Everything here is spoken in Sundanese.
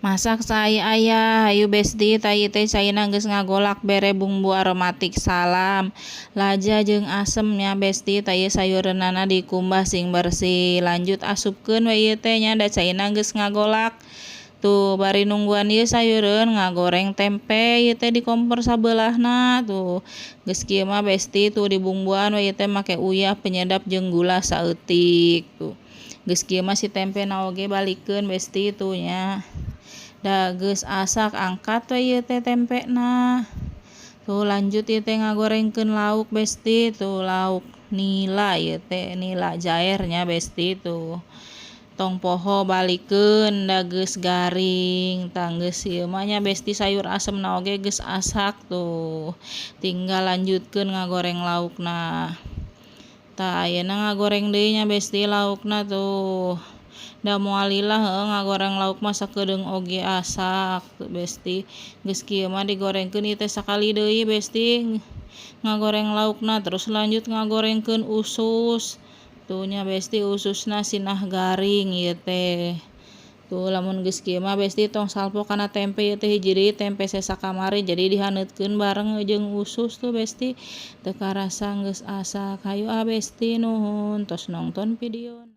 Masak saya ayah, ayu besti tayi teh caina geus ngagolak bere bumbu aromatik salam. Laja jeung asemnya besti tayi sayureunana dikumbah sing bersih. Lanjut asupkeun we ieu teh nya da caina geus ngagolak. Tuh bari nungguan ieu sayureun ngagoreng tempe ieu teh di kompor sabelahna tuh. Geus kieu mah besti tuh dibumbuan we ieu teh make uyah penyedap jeung gula saeutik tuh. Geus kieu mah si tempena oge balikeun besti tuh nya. Da geus asak angkat we ieu teh tempena. Tuh lanjut ieu teh ngagorengkeun lauk besti tuh lauk nila ieu teh nila jaer nya besti tuh. Tong poho balikeun da geus garing tah geus ieu mah nya besti sayur asemna oge geus asak tuh. Tinggal lanjutkeun ngagoreng laukna. Tah ayeuna ngagoreng deui nya besti laukna tuh. Da moal lila heueuh ngagoreng lauk mah sakedeung oge asak besti. Geus kieu mah digorengkeun ieu teh sakali deui besti ngagoreng laukna terus lanjut ngagorengkeun usus. Tuh nya besti ususna sinah garing ieu teh. Tuh lamun geus kieu mah besti tong salpo kana tempe ieu teh hiji deui tempe sesa kamari jadi dihaneutkeun bareng jeung usus tuh besti. Teu karasa geus asak. Hayu besti nuhun tos nongton videona.